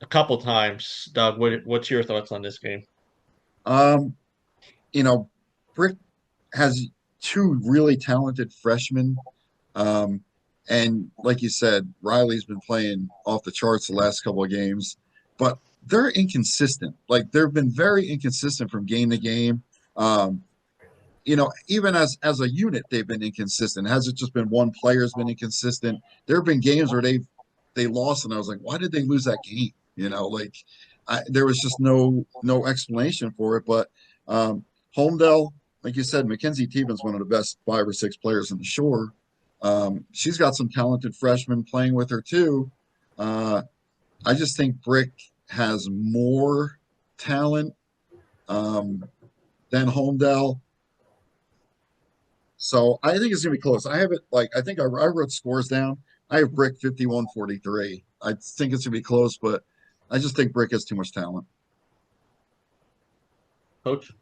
A: a couple times. Doug, what's your thoughts on this game?
C: Um, you know, Brick has two really talented freshmen. Um, and like you said, Riley's been playing off the charts the last couple of games, but they're inconsistent. Like they've been very inconsistent from game to game. Um, even as a unit, they've been inconsistent. Has it just been one player's been inconsistent? There have been games where they lost, and I was like, why did they lose that game? There was just no explanation for it. But Homedale, like you said, Mackenzie Teevan's one of the best 5 or 6 players in the shore. She's got some talented freshmen playing with her too. I just think Brick has more talent than Homedale. So I think it's gonna be close. I have it I think I wrote scores down. I have Brick 51-43. I think it's gonna be close, but I just think Brick has too much talent.
A: Coach?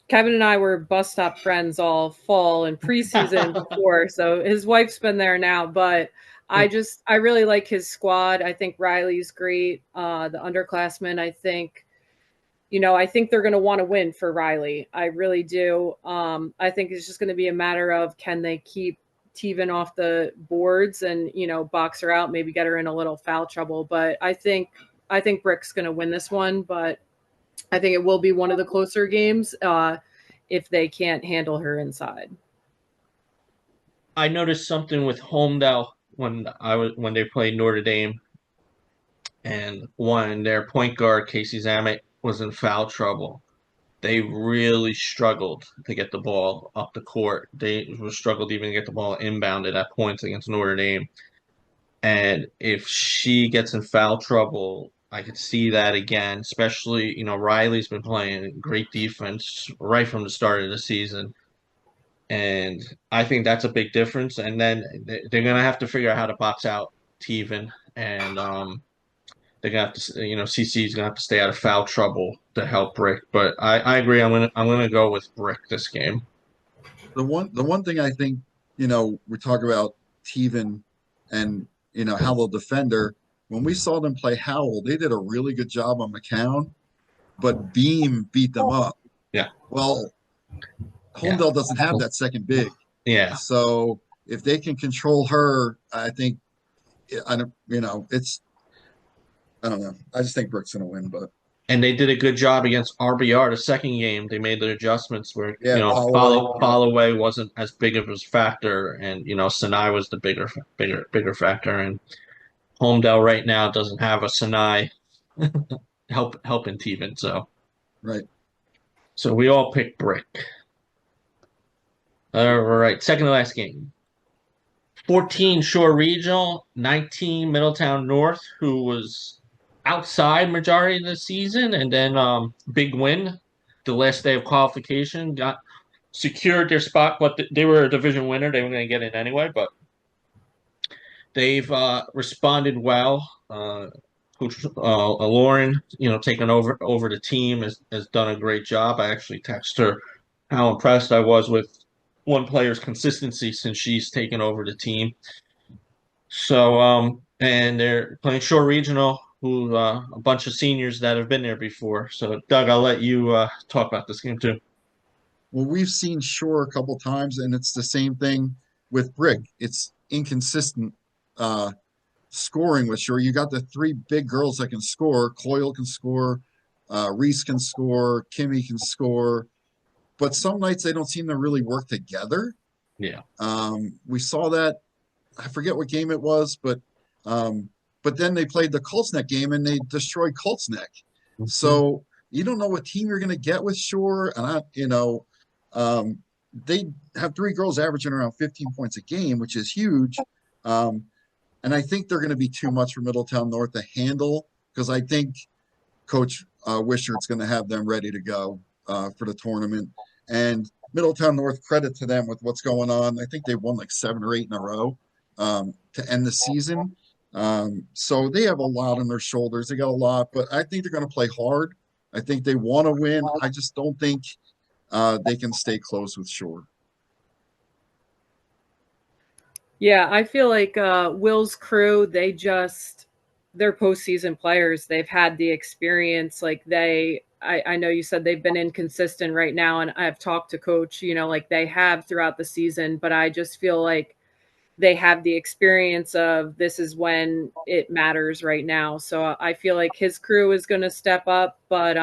D: Kevin and I were bus stop friends all fall and preseason before, so his wife's been there now. But I really like his squad. I think Riley's great. The underclassmen, I think they're going to want to win for Riley. I really do. I think it's just going to be a matter of can they keep Teven off the boards and box her out, maybe get her in a little foul trouble. But I think Brick's going to win this one, but I think it will be one of the closer games if they can't handle her inside.
A: I noticed something with Homedale when they played Notre Dame, and their point guard Casey Zamet was in foul trouble. They really struggled to get the ball up the court. They struggled to even get the ball inbounded at points against Notre Dame. And if she gets in foul trouble, I could see that again. Especially, Riley's been playing great defense right from the start of the season. And I think that's a big difference. And then they're going to have to figure out how to box out Teven. And they're going to have to, CC's going to have to stay out of foul trouble to help Brick. But I agree. I'm gonna go with Brick this game.
C: The one thing I think, we talk about Teven and, how they'll defend her. When we saw them play Howell, they did a really good job on McCown, but Beam beat them up.
A: Yeah.
C: Well, Homedale doesn't have that second big.
A: Yeah.
C: So if they can control her, I think, I don't know. I just think Brick's going to win, but.
A: And they did a good job against RBR the second game. They made the adjustments where Holloway wasn't as big of a factor, and Sinai was the bigger factor. And Homedale right now doesn't have a Sinai helping Teven, so
C: right.
A: So we all picked Brick. All right, second to last game. 14 Shore Regional, 19 Middletown North, who was outside majority of the season, and then big win the last day of qualification, secured their spot, but they were a division winner. They were going to get in anyway, but they've responded well. Coach Lauren, taking over the team has done a great job. I actually texted her how impressed I was with one player's consistency since she's taken over the team. So, and they're playing Shore Regional, who a bunch of seniors that have been there before. So, Doug, I'll let you talk about this game too.
C: Well, we've seen Shore a couple times, and it's the same thing with Brick. It's inconsistent scoring with Shore. You got the three big girls that can score. Coyle can score, Reese can score, Kimmy can score, but some nights they don't seem to really work together.
A: Yeah.
C: We saw that. I forget what game it was, but then they played the Coltsneck game and they destroyed Coltsneck. Mm-hmm. So you don't know what team you're going to get with Shore. And they have three girls averaging around 15 points a game, which is huge. And I think they're going to be too much for Middletown North to handle, because I think Coach Wishart's going to have them ready to go for the tournament. And Middletown North, credit to them with what's going on. I think they won like 7 or 8 in a row to end the season. So they have a lot on their shoulders. They got a lot, but I think they're going to play hard. I think they want to win. I just don't think they can stay close with Shore.
D: Yeah, I feel like Will's crew, they're postseason players. They've had the experience. Like I know you said they've been inconsistent right now, and I've talked to Coach, like they have throughout the season, but I just feel like they have the experience of this is when it matters right now. So I feel like his crew is going to step up. But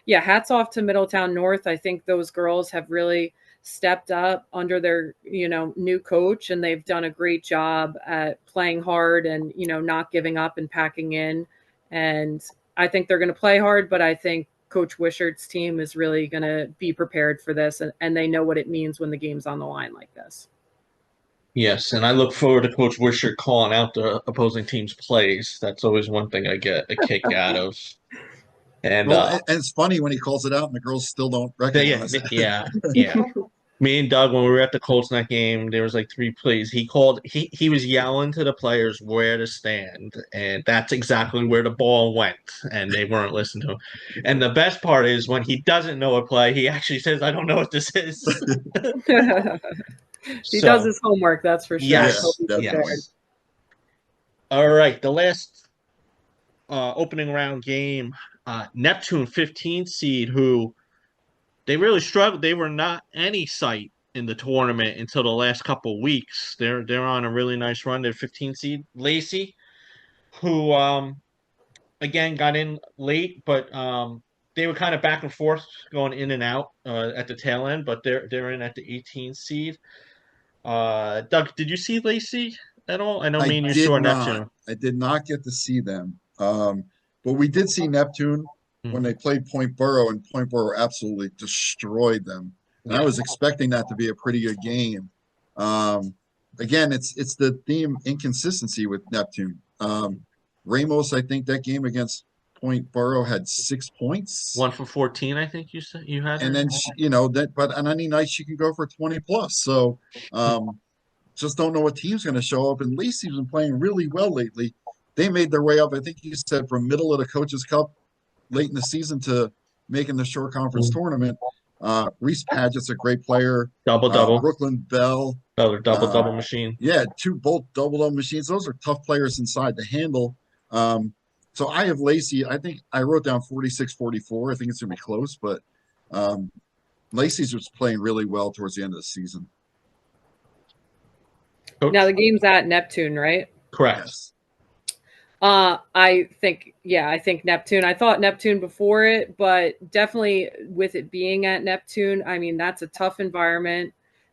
D: yeah, hats off to Middletown North. I think those girls have really stepped up under their, new coach, and they've done a great job at playing hard and, not giving up and packing in. And I think they're going to play hard, but I think Coach Wishart's team is really going to be prepared for this, and they know what it means when the game's on the line like this.
A: Yes, and I look forward to Coach Wishart calling out the opposing team's plays. That's always one thing I get a kick out of. And
C: and it's funny when he calls it out and the girls still don't recognize it.
A: Yeah. Me and Doug, when we were at the Colts that game, there was like 3 plays. He was yelling to the players where to stand, and that's exactly where the ball went, and they weren't listening to him. And the best part is when he doesn't know a play, he actually says, "I don't know what this is."
D: He does
A: So
D: his homework, that's for sure.
C: Yeah,
D: He'll
A: yes,
D: be prepared.
C: definitely.
A: yes. All right, the last opening round game, Neptune 15 seed, who they really struggled. They were not any sight in the tournament until the last couple of weeks. They're on a really nice run. They're 15 seed. Lacey, who again got in late, but they were kind of back and forth going in and out at the tail end, but they're in at the 18 seed. Doug, did you see Lacey at all? I know
C: I
A: me and you
C: did
A: saw
C: not.
A: Neptune.
C: I did not get to see them. But we did see Neptune when
A: Mhm.
C: they played Point Borough, and Point Borough absolutely destroyed them. And I
A: Yeah.
C: was expecting that to be a pretty good game. Um, Again, it's the theme inconsistency with Neptune. Ramos, I think that game against Point Borough had 6 points,
A: 1 for 14, I think you said you had
C: and
A: her.
C: then that. But on any night she can go for 20 plus. So just don't know what team's going to show up. And Lacey's been playing really well lately. They made their way up, I think you said, from middle of the Coaches Cup late in the season to making the short conference tournament. Reese Padgett's a great player.
A: Double double.
C: Brooklyn Bell.
A: Another double
C: Uh,
A: double machine.
C: yeah, both double double machines. Those are tough players inside to handle. So I have Lacey. I think I wrote down 46-44. I think it's going to be close, but um, Lacey's was playing really well towards the end of the season.
D: Now
A: Coach?
D: the game's at Neptune, right?
A: Correct.
C: Yes.
D: I think, yeah, I think Neptune. I thought Neptune before it, but definitely with it being at Neptune, I mean, that's a tough environment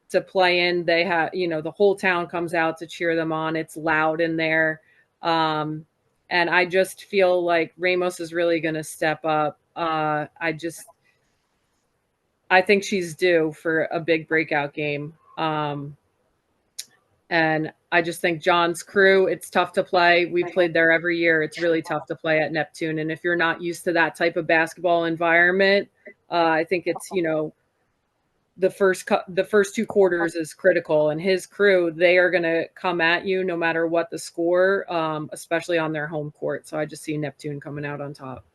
D: to play in. They have, the whole town comes out to cheer them on. It's loud in there. Um, and I just feel like Ramos is really going to step up. I think she's due for a big breakout game. And I just think John's crew, it's tough to play. We played there every year. It's really tough to play at Neptune. And if you're not used to that type of basketball environment, I think it's, the first 2 quarters is critical. And his crew, they are going to come at you no matter what the score, especially on their home court. So I just see Neptune coming out on top.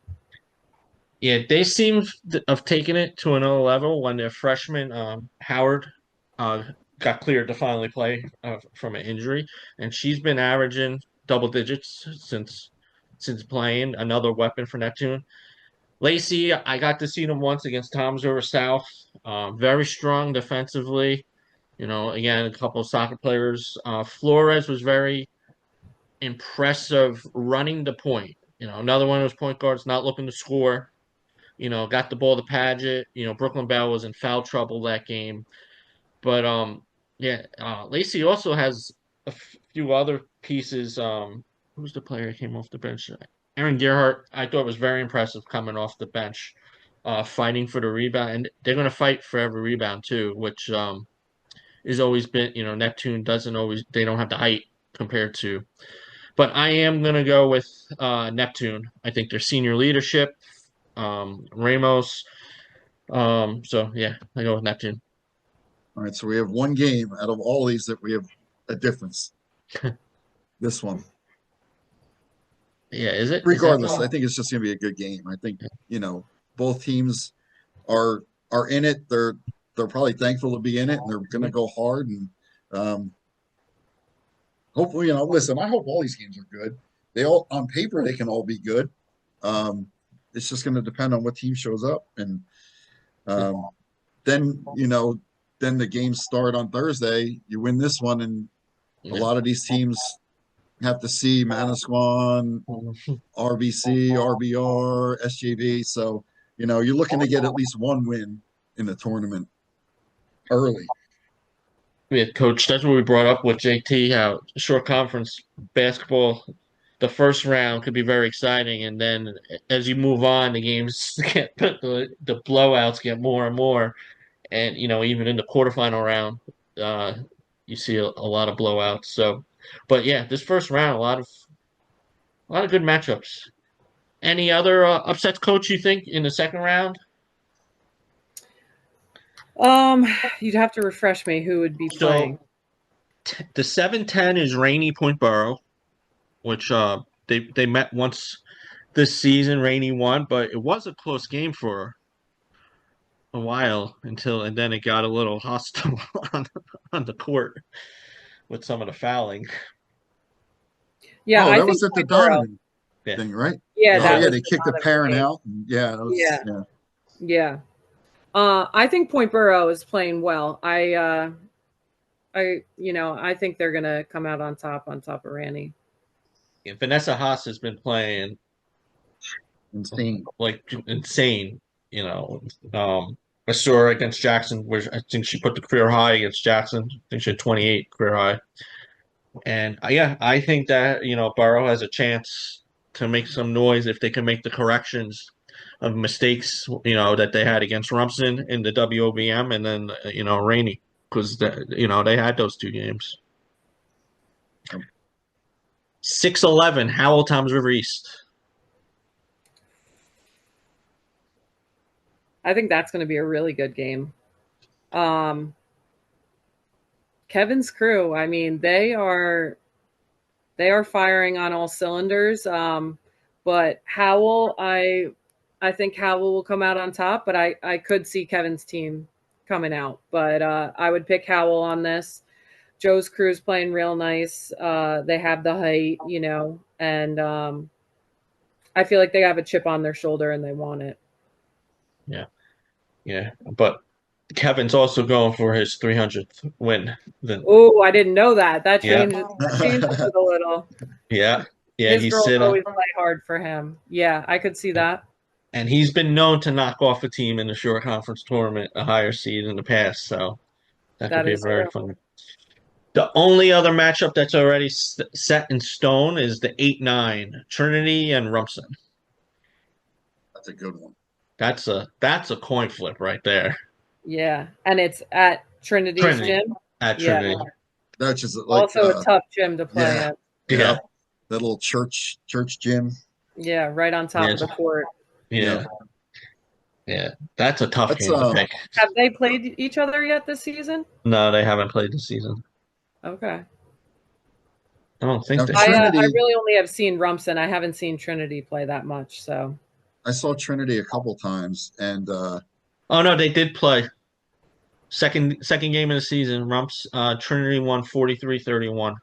A: Yeah, they seem of taking it to another level when their freshman Howard uh, got cleared to finally play from an injury, and she's been averaging double digits since playing. Another weapon for Neptune. Lacey, I got to see them once against Tom's River South. Very strong defensively. Again, a couple of soccer players. Flores was very impressive running the point. Another one of those point guards not looking to score. Got the ball to Paget. Brooklyn Bell was in foul trouble that game. But yeah, Lacey also has a few other pieces. Who's the player who came off the bench? Aaron Gerhardt, I thought was very impressive coming off the bench, fighting for the rebound, and they're going to fight for every rebound too, which is always been. Neptune doesn't always they don't have the height compared to. But I am going to go with Neptune. I think their senior leadership, Ramos. So yeah, I go with Neptune.
C: All right. So we have one game out of all these that we have a difference. This one.
A: Yeah, is it? Is that
C: Regardless, I
A: the
C: think it's just going to be a good game. I think, both teams are in it. They're probably thankful to be in it, and they're going to go hard. And hopefully, listen, I hope all these games are good. They all, on paper, they can all be good. It's just going to depend on what team shows up. And then, then the games start on Thursday. You win this one, and a
A: yeah.
C: lot of these teams have to see Manasquan, RBC, RBR, SJV. So, you're looking to get at least one win in the tournament early.
A: Yeah, coach, that's what we brought up with JT, how short conference basketball, the first round could be very exciting, and then as you move on, the games get the blowouts get more and more, and even in the quarterfinal round, uh, you see a lot of blowouts. So, but yeah, this first round, a lot of good matchups. Any other upsets, coach? You think in the second round?
D: You'd have to refresh me who would be playing.
A: So the 7-10 is Rainy Point Borough, which they met once this season. Rainy won, but it was a close game for a while and then it got a little hostile on the court with some of the fouling.
D: Yeah,
C: Oh,
D: I
C: that
D: think
C: was at the
D: Point Borough.
C: Donovan
A: Yeah.
C: thing, right?
D: Yeah,
C: Oh,
D: that
C: yeah,
D: was
C: they
D: the
C: kicked the
D: Donovan
C: parent
D: game.
C: out. Yeah, that was,
D: Yeah. Yeah. I think Point Borough is playing well. I think they're gonna come out on top of Randy.
A: Yeah, Vanessa Haas has been playing
C: insane.
A: like insane. You know, I saw her against Jackson, where I think she put the career high against Jackson. I think she had 28 career high. And yeah, I think that Borough has a chance to make some noise if they can make the corrections of mistakes that they had against Rumson in the WOBM, and then Rainey, because they had those two games. 6-11 Howell Toms River East.
D: I think that's going to be a really good game. Kevin's crew, I mean, they are firing on all cylinders. But Howell, I think Howell will come out on top, but I could see Kevin's team coming out. But I would pick Howell on this. Joe's crew's playing real nice. They have the height, and I feel like they have a chip on their shoulder and they want it.
A: Yeah. Yeah. But Kevin's also going for his 300th win.
D: Oh, I didn't know that. That
A: Yeah.
D: changes it a little.
A: Yeah. Yeah.
D: His
A: He's
D: girls
A: sit
D: always play hard for him. Yeah, I could see that.
A: And he's been known to knock off a team in the short conference tournament, a higher seed in the past. So that could
D: That
A: be
D: is
A: very
D: true.
A: fun. The only other matchup that's already set in stone is the 8-9 Trinity and Rumson.
C: That's a good one.
A: That's a coin flip right there.
D: Yeah, and it's at Trinity's gym.
A: At Trinity.
D: Yeah.
C: That's just like
D: Also a tough gym to play
C: yeah.
D: at.
A: Yeah.
C: That little church gym.
D: Yeah, right on top of the court.
A: Yeah. Yeah. That's a tough game to pick.
D: Have they played each other yet this season?
A: No, they haven't played this season.
D: Okay.
A: I don't think they
D: I really only have seen Rumson. I haven't seen Trinity play that much, so.
C: I saw Trinity a couple times, and
A: oh no, they did play. Second game of the season, Trinity won 43-31.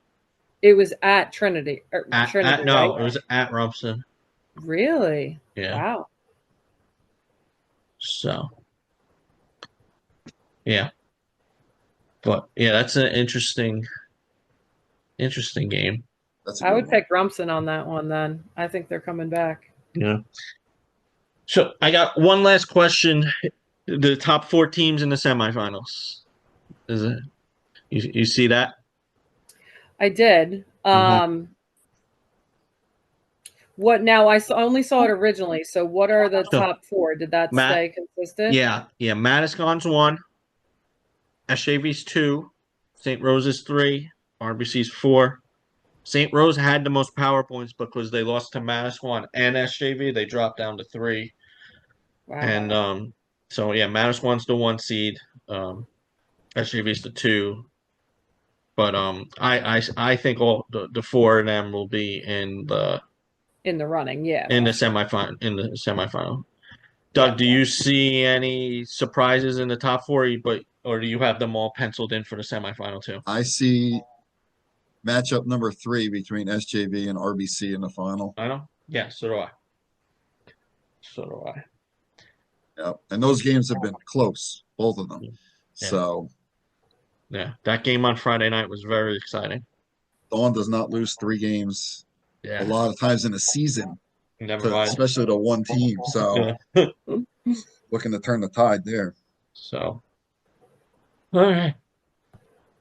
D: It was at Trinity.
A: Trinity, no, right? It was at Rumson.
D: Really?
A: Yeah.
D: Wow.
A: So, yeah. But yeah, that's an interesting game.
D: I would pick Rumson on that one then. I think they're coming back.
A: Yeah. So I got one last question. The top 4 teams in the semifinals. Is it you see that?
D: I did. What now? I only saw it originally. So what are the top 4? Did that stay consistent?
A: Yeah. Madison's 1, SJV's 2, St. Rose's 3, RBC's 4. St. Rose had the most power points because they lost to Madison and SJV. They dropped down to 3. Wow. And so yeah, Madison's the 1 seed. SJV's the 2. But I think all the 4 of them will be in the
D: running, yeah.
A: In the semifinal. Doug, do you see any surprises in the top 4, or do you have them all penciled in for the semifinal too?
C: I see matchup number 3 between SJV and RBC in the final.
A: I know. Yeah, so do I.
C: Yeah, and those games have been close, both of them. Yeah. So,
A: yeah, that game on Friday night was very exciting.
C: Dawn does not lose 3 games.
A: Yeah.
C: A lot of times in a season, especially to one team. So, looking to turn the tide there.
A: So, all right.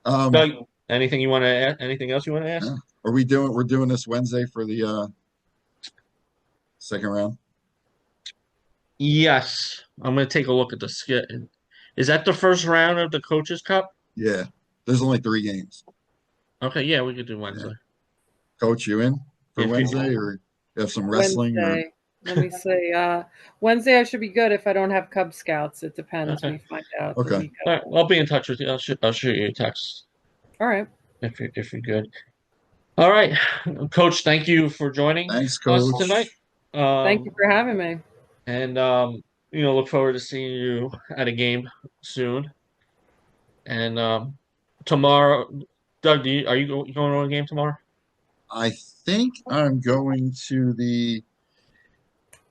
A: Doug, anything you want to add? Anything else you want to ask?
C: Yeah. We're doing this Wednesday for the second round.
A: Yes, I'm going to take a look at the schedule. Is that the first round of the Coaches Cup?
C: Yeah, there's only 3 games.
A: Okay, yeah, we could do Wednesday.
C: Yeah. Coach, you in for Wednesday, or you have some wrestling?
D: Let me see. Wednesday I should be good if I don't have Cub Scouts. It depends.
A: Okay.
D: We find out
C: Okay.
D: the week.
A: All right, I'll be in touch with you. I'll shoot you a text
D: All right.
A: if you're good. All right, Coach. Thank you for joining
C: Thanks,
A: us
C: Coach.
A: tonight.
D: Thank you for having me.
A: And look forward to seeing you at a game soon. And tomorrow, Doug, are you going to a game tomorrow?
C: I think I'm going to the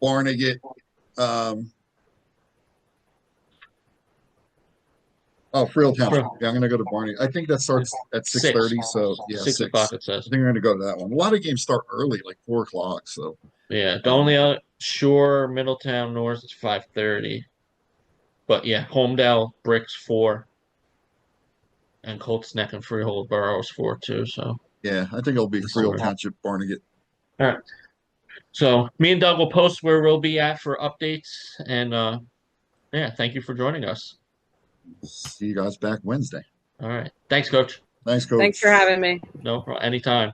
C: Barnegat. Friel Township. Yeah, I'm going to go to Barnegat. I think that starts at 6:30. So yeah,
A: 6 o'clock.
C: 6.
A: It says.
C: I think I'm going to go to that one. A lot of games start early, like 4 o'clock. So
A: Yeah, the only other Shore, Middletown North is 5:30. But yeah, Homedale, Bricks 4, and Colts Neck and Freehold Burrows 4 too. So
C: yeah, I think it'll be Friel Township, Barnegat.
A: all right. So me and Doug will post where we'll be at for updates. And yeah, thank you for joining us.
C: See you guys back Wednesday.
A: All right. Thanks, Coach.
C: Thanks, Coach.
D: Thanks for having me.
A: No problem. Anytime.